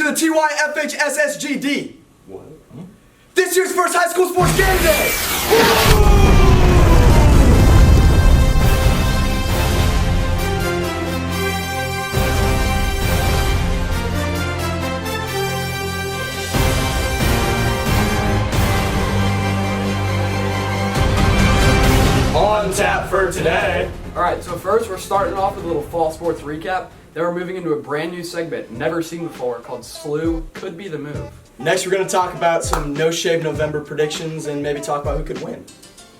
the TYFHSSGD. What? This year's first high school sports game day! On tap for today. Alright, so first we're starting off with a little fall sports recap. Then we're moving into a brand new segment, never seen before, called Sluh, Could Be the Move. Next, we're going to talk about some No Shave November predictions and maybe talk about who could win.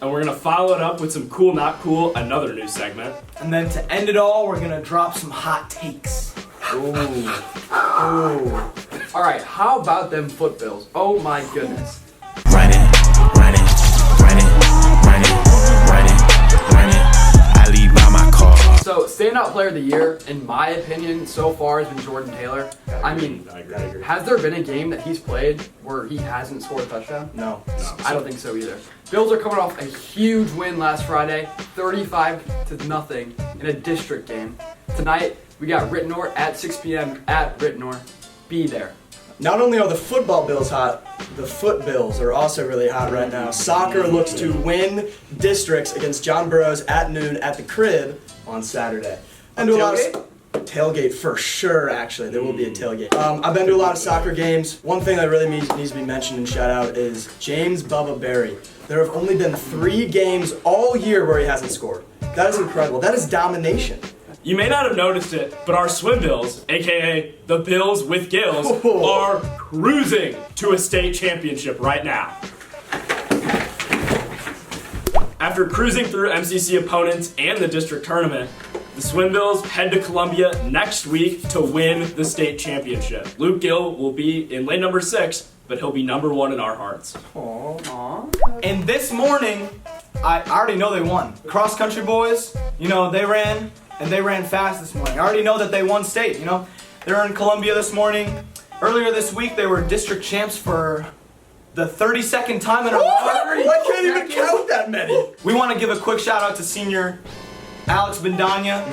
And we're going to follow it up with some cool, not cool, another new segment. And then to end it all, we're going to drop some hot takes. Ooh. Alright, how about them footbills? Oh my goodness. Run it. I leave by my car. So, standout player of the year, in my opinion, so far has been Jordan Taylor. I mean, I agree. has there been a game that he's played where he hasn't scored a touchdown? No. I don't think so either. Bills are coming off a huge win last Friday, 35-0 in a district game. Tonight, we got Rittenor at 6 p.m. at Rittenor. Be there. Not only are the football bills hot, the foot bills are also really hot right now. Soccer looks to win districts against John Burroughs at noon at the Crib on Saturday. And tailgate for sure, actually. There will be a tailgate. I've been to a lot of soccer games. One thing that really needs to be mentioned and shout out is James Bubba Berry. There have only been 3 games all year where he hasn't scored. That is incredible. That is domination. You may not have noticed it, but our swim bills, aka the Bills with Gills, are cruising to a state championship right now. After cruising through MCC opponents and the district tournament, the Swim Bills head to Columbia next week to win the state championship. Luke Gill will be in lane number 6, but he'll be number 1 in our hearts. Aww. And this morning, I already know they won. Cross country boys, they ran, and they ran fast this morning. I already know that they won state, They're in Columbia this morning. Earlier this week, they were district champs for the 32nd time in a row. I can't even count that many. We want to give a quick shout out to senior Alex Bendanya.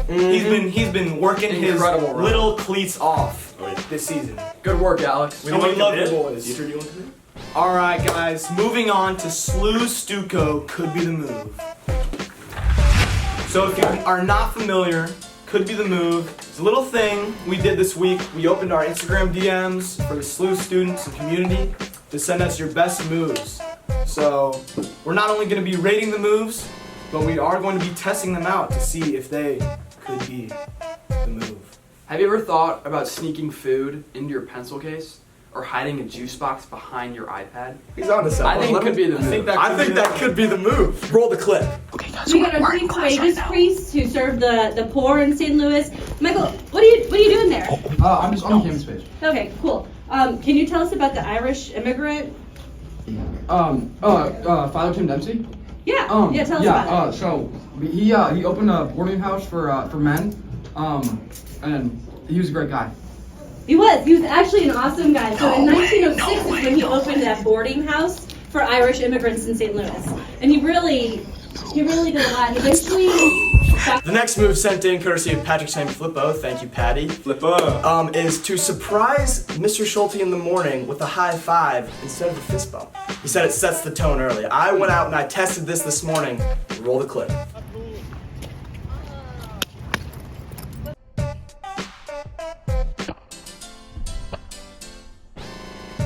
He's been working his Incredible run. little cleats off this season. Good work, Alex. We love the boys. All right, guys, moving on to Sluh Stucco, Could Be the Move. So if you are not familiar, Could Be the Move. It's a little thing we did this week. We opened our Instagram DMs for the Sluh students and community to send us your best moves. So we're not only going to be rating the moves, but we are going to be testing them out to see if they could be the move. Have you ever thought about sneaking food into your pencil case? Or hiding a juice box behind your iPad? He's on to something. I think it could be the move. I think that could be the move. Roll the clip. Okay, guys, We got our three courageous priests who serve the poor in St. Louis. Michael, what are you doing there? I'm just on the campus page. Okay, cool. Can you tell us about the Irish immigrant? Father Tim Dempsey? Yeah, tell us about it. So he opened a boarding house for men, and he was a great guy. He was actually an awesome guy. So in 1906 is when he opened that boarding house for Irish immigrants in St. Louis. And he really did a lot. And eventually, The next move sent in courtesy of Patrick's name Flippo, thank you Patty, Flippo. is to surprise Mr. Schulte in the morning with a high five instead of a fist bump. He said it sets the tone early. I went out and I tested this morning. Roll the clip.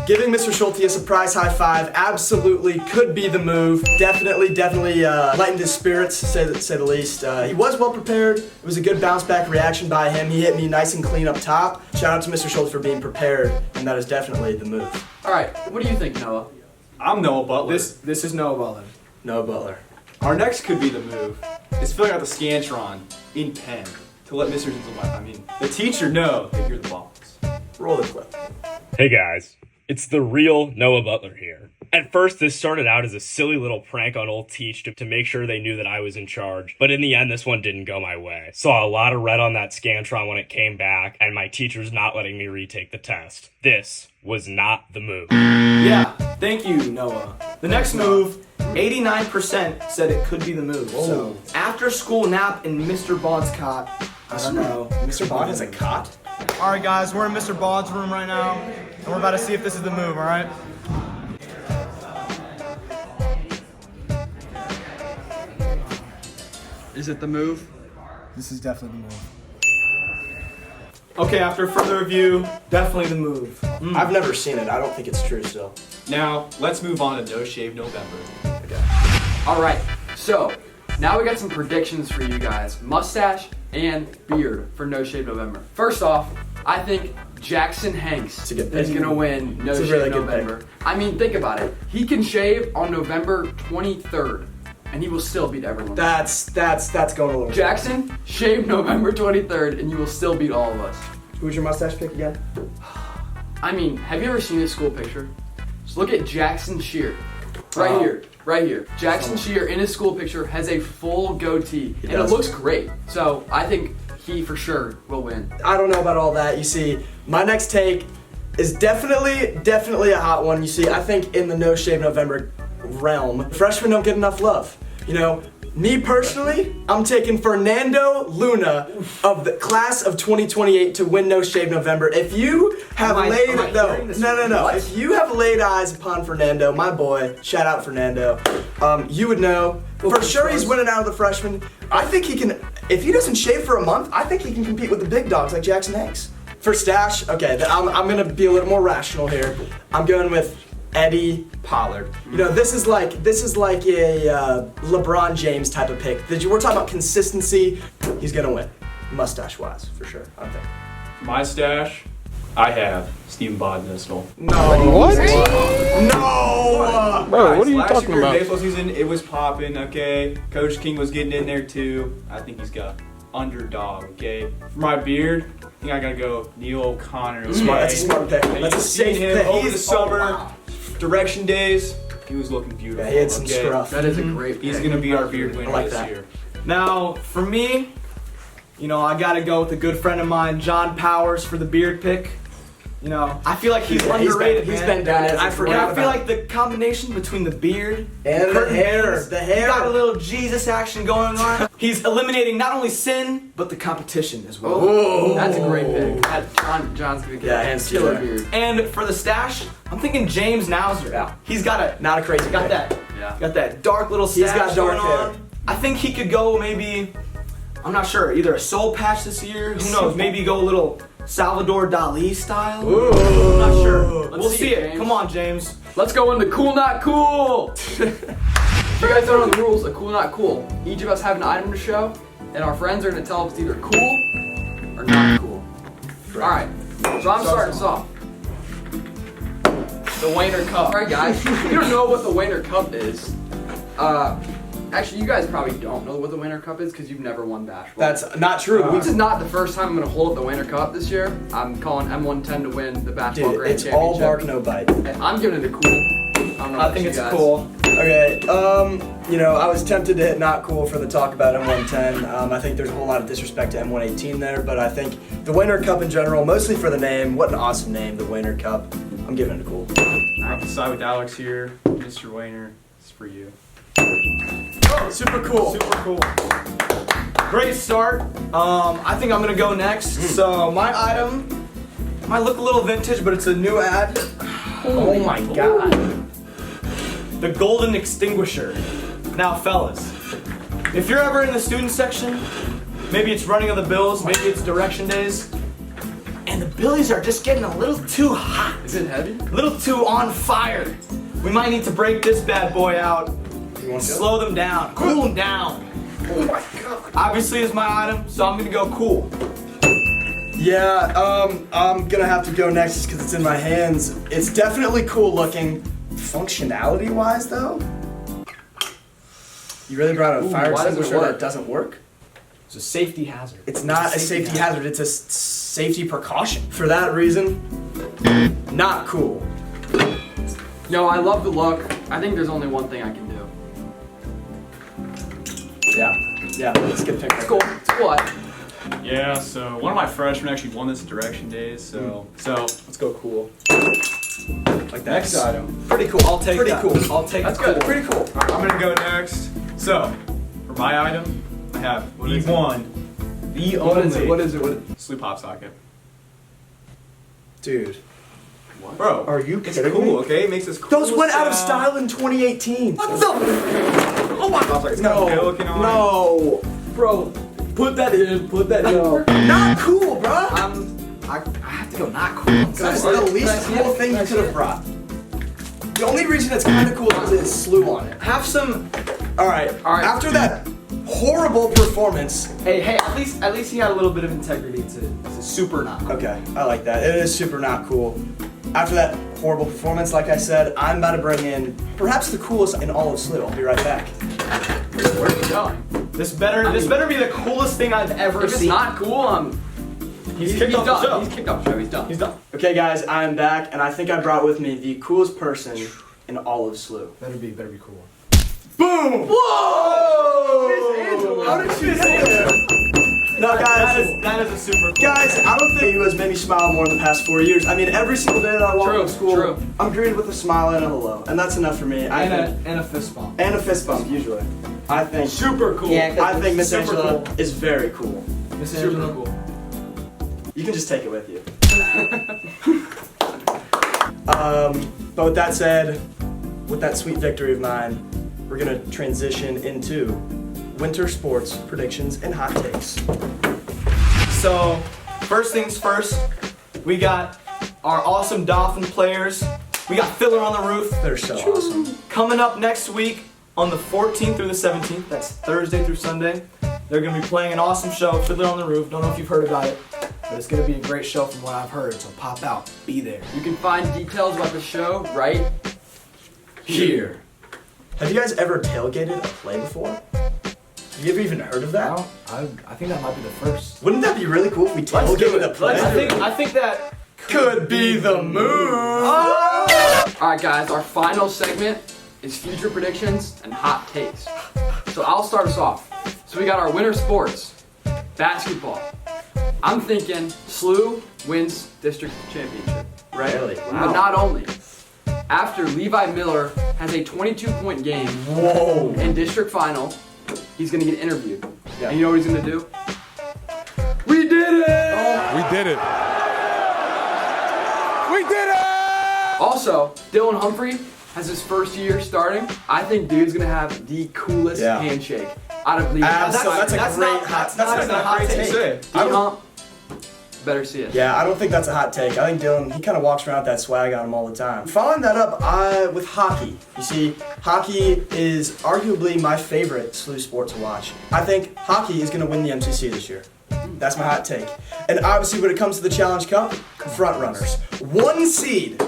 Giving Mr. Schulte a surprise high five absolutely could be the move. Definitely lightened his spirits, to say the least. He was well prepared. It was a good bounce back reaction by him. He hit me nice and clean up top. Shout out to Mr. Schulte for being prepared, and that is definitely the move. Alright, what do you think, Noah? I'm Noah Butler. this is Noah Butler. No Butler. Our next could be the move is filling out the Scantron in pen to let the teacher know that you're the boss. Roll the clip. Hey guys, it's the real Noah Butler here. At first, this started out as a silly little prank on old Teach to make sure they knew that I was in charge, but in the end, this one didn't go my way. Saw a lot of red on that Scantron when it came back, and my teacher's not letting me retake the test. This was not the move. Yeah, thank you, Noah. The next move, 89% said it could be the move. So after school nap in Mr. Bond's cot, I don't know. Mr. Bond has a cot? All right, guys, we're in Mr. Bald's room right now, and we're about to see if this is the move, all right? Is it the move? This is definitely the move. Okay, after further review, definitely the move. I've never seen it. I don't think it's true still. Now, let's move on to No Shave November. All right, so now we got some predictions for you guys. Mustache and beard for No Shave November. First off, I think Jackson Hanks a good pick. is going to win No It's a Shave really good November. I mean, think about it. He can shave on November 23rd, and he will still beat everyone. That's going a little. Jackson, shave November 23rd, and you will still beat all of us. Who's your mustache pick again? I mean, have you ever seen his school picture? Just look at Jackson Shear. Right here. Jackson Shear in his school picture has a full goatee, and it looks great. So I think he for sure will win. I don't know about all that. You see, my next take is definitely a hot one. You see, I think in the No Shave November realm, freshmen don't get enough love. You know, me personally, I'm taking Fernando Luna of the class of 2028 to win No Shave November. If you have No. If you have laid eyes upon Fernando, my boy, shout out Fernando, you would know for sure he's winning out of the freshmen. I think he can. If he doesn't shave for a month, I think he can compete with the big dogs like Jackson Hanks. For stash, okay, I'm gonna be a little more rational here. I'm going with Eddie Pollard. You know, this is like a LeBron James type of pick. We're talking about consistency. He's gonna win, mustache-wise, for sure. I think. My stash, I have Stephen Bodnistol. No. What? No. Bro, what are you Last talking year, about? Baseball season, it was popping. Okay, Coach King was getting in there too. I think he's got underdog. Okay, for my beard, I think I gotta go Neil O'Connor. Okay? That's a smart pick. And That's a you've safe seen him pick. over the summer. Direction days, he was looking beautiful. Yeah, he had some okay? scruff. That is a great pick. He's gonna be our beard winner like this that. year. Now, for me, you know, I gotta go with a good friend of mine, John Powers, for the beard pick. You know, I feel like he's underrated. He's man. been doing it. I feel like the combination between the beard And the curtain hair. bangs, The hair. he's got a little Jesus action going on. He's eliminating not only sin, but the competition as well. Oh. That's a great pick. John's gonna get Yeah, hands killer down. beard. And for the stash, I'm thinking James Nauser. Yeah. He's got Not a crazy got pick. that. Yeah. Got that dark little stash He's got dark going hair. on. I think he could go maybe, I'm not sure, either a soul patch this year. Who knows? Maybe go a little Salvador Dali style. Ooh. I'm not sure. Let's We'll see see it, it. James. Come on, James. Let's go into cool, not cool. If you guys don't know the rules of cool, not cool, each of us have an item to show, and our friends are gonna tell us it's either cool or not cool. All right. So I'm starting us off. The Wayner Cup. All right, guys. If you don't know what the Wayner Cup is, actually, you guys probably don't know what the Wayner Cup is because you've never won basketball. That's not true. This is not the first time I'm going to hold up the Wayner Cup this year. I'm calling M110 to win the basketball Dude, grand it's championship. all bark, no bite. And I'm giving it a cool. I don't know I about think you it's guys. cool. Okay, you know, I was tempted to hit not cool for the talk about M110. I think there's a whole lot of disrespect to M118 there, but I think the Wayner Cup in general, mostly for the name, what an awesome name, the Wayner Cup. I'm giving it a cool. I have to side with Alex here. Mr. Wayner, it's for you. Oh, super cool. Super cool. Great start. I think I'm gonna go next. So my item might look a little vintage, but it's a new ad. Oh my god. The golden extinguisher. Now, fellas, if you're ever in the student section, maybe it's running of the bills, maybe it's direction days, and the billies are just getting a little too hot, Is it heavy? a little too on fire, we might need to break this bad boy out, You want to go? slow them down, cool them down. Oh my god. Obviously, it's my item, so I'm gonna go cool. Yeah, I'm gonna have to go next just because it's in my hands. It's definitely cool looking. Functionality wise though, you really brought a fire why doesn't it extinguisher work? that doesn't work? It's a safety hazard. It's not a safety hazard, it's a safety precaution. For that reason, not cool. No, I love the look. I think there's only one thing I can do. Yeah, it's a good pick. It's cool. It's a cool item. Yeah, so one of my freshmen actually won this direction days, so let's go cool. Like that. Next item. Pretty cool. I'll take Pretty that. cool. I'll take That's the good. cool. Pretty cool. Alright, I'm gonna go next. So, for my item, I have the one, the What only is it? What is it? Sluh pop socket. Dude. Bro, Are you it's kidding cool, me? okay? It makes us cool. Those went out of style in 2018. What the? Oh my god, it's got a looking on. No, bro, put that in. Not cool, bro. I have to go not cool. That's the least cool thing you could have brought. The only reason it's kind of cool is it's Sluh on it. Have some. All right. After that horrible performance. Hey, at least he had a little bit of integrity to super not. Okay, I like that. It is super not cool. After that horrible performance, like I said, I'm about to bring in perhaps the coolest in all of Sluh. I'll be right back. Where are you going? This better be the coolest thing I've ever If it's seen. not cool, He's kicked off the show. He's kicked off the show. He's done. Okay, guys, I'm back, and I think I brought with me the coolest person in all of Sluh. Better be cool. Boom! Whoa! How did you say that? No, guys, That is a super cool. guys, I don't think you has made me smile more in the past 4 years. I mean, every single day that I walk True, to school, true. I'm greeted with a smile and a hello, and that's enough for me. And a fist bump. And a fist bump, usually. I think Super cool. I think Miss Super Angela cool. is very cool. Miss Super Angela. cool. You can just take it with you. But with that said, with that sweet victory of mine, we're gonna transition into winter sports predictions and hot takes. So, first things first, we got our awesome Dolphin players. We got Filler on the Roof. They're so awesome. Coming up next week on the 14th through the 17th, that's Thursday through Sunday. They're going to be playing an awesome show, Fiddler on the Roof. Don't know if you've heard about it, but it's going to be a great show from what I've heard, so pop out, be there. You can find details about the show right here. Have you guys ever tailgated a play before? Have you ever even heard of that? I think that might be the first. Wouldn't that be really cool if we tailgated a play? I think that could be the move. Alright guys, our final segment is future predictions and hot takes. So I'll start us off. So we got our winter sports. Basketball. I'm thinking Sluh wins district championship. Right? Really? But Wow. not only. After Levi Miller has a 22-point game Whoa. in district final, he's gonna get interviewed. Yeah. And you know what he's gonna do? We did it! We did it. We did it! Also, Dylan Humphrey has his first year starting. I think dude's gonna have the coolest Yeah. handshake out of league. That's a that's great not- hot. that's not a even a hot great take. take. D-Hump, better see it. Yeah, I don't think that's a hot take. I think Dylan, he kind of walks around with that swag on him all the time. Following that up with hockey. You see, hockey is arguably my favorite Sluh sport to watch. I think hockey is going to win the MCC this year. That's my hot take. And obviously when it comes to the Challenge Cup, front runners. One seed,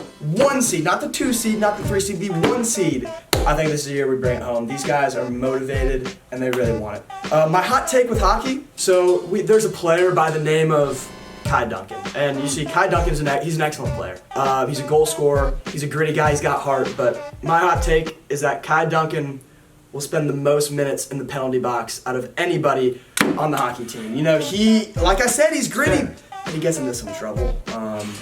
not the 2 seed, not the 3 seed, the 1 seed. I think this is the year we bring it home. These guys are motivated and they really want it. My hot take with hockey, so there's a player by the name of Kai Duncan. And you see, Kai Duncan's he's an excellent player. He's a goal scorer, he's a gritty guy, he's got heart, but my hot take is that Kai Duncan will spend the most minutes in the penalty box out of anybody on the hockey team. You know, like I said, he's gritty, but he gets into some trouble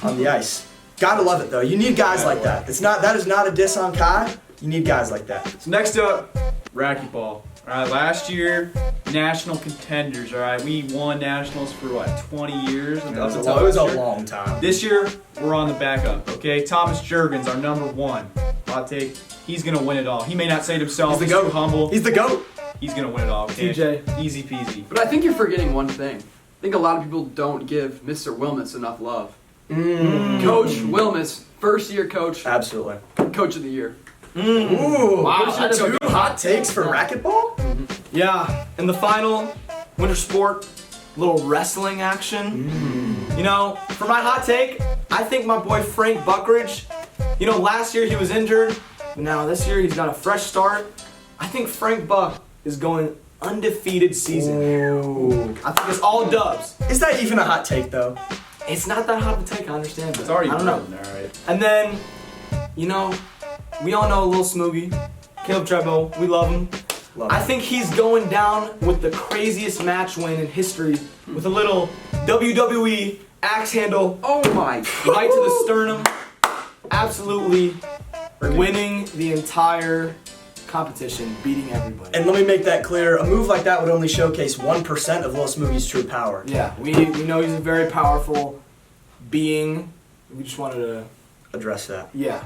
on the ice. Gotta love it though. You need guys like that. That is not a diss on Kai. You need guys like that. So next up, racquetball. Alright, last year, national contenders, alright? We won nationals for what, 20 years? It was a long time. This year, we're on the backup, okay? Thomas Jurgens, our number 1. Hot take, he's gonna win it all. He may not say it himself, He's the GOAT. too humble. He's the GOAT. He's gonna win it all, okay? TJ. Easy peasy. But I think you're forgetting one thing. I think a lot of people don't give Mr. Wilmus enough love. Coach Wilmus, first year coach, Absolutely. coach of the year. Ooh, Wow, that's two hot takes for racquetball? Yeah, and the final winter sport, little wrestling action. You know, for my hot take, I think my boy Frank Buckridge, you know, last year he was injured, but now this year he's got a fresh start. I think Frank Buck is going undefeated season. Ooh. I think it's all dubs. Is that even a hot take though? It's not that hot to take, I understand, but It's already I don't know. proven, alright? And then, you know, we all know a little Smoogie, Caleb Trebo, we love him. Love I it. think he's going down with the craziest match win in history with a little WWE axe handle Oh my right to the sternum. Absolutely winning the entire competition, beating everybody. And let me make that clear, a move like that would only showcase 1% of Lil Smoothie's true power. Yeah, we know he's a very powerful being, We just wanted to, Address that. yeah.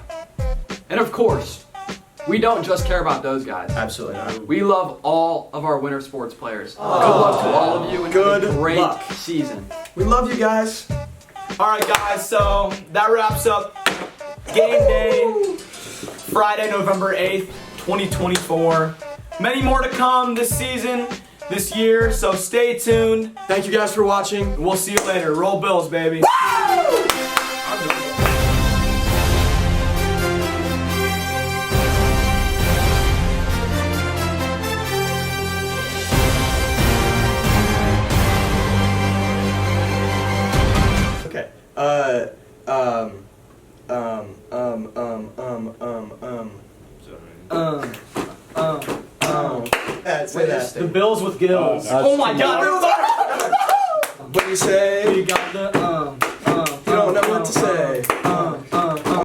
And of course, we don't just care about those guys. Absolutely not. We love all of our winter sports players. Good luck to all of you and Good have a great luck. season. We love you guys. All right, guys. So that wraps up Game Day, Friday, November 8th, 2024. Many more to come this season, this year. So stay tuned. Thank you guys for watching. We'll see you later. Roll Bills, baby. Okay. Say that. The Bills with gills. Oh my God! What do you say? You got the You don't know what to say.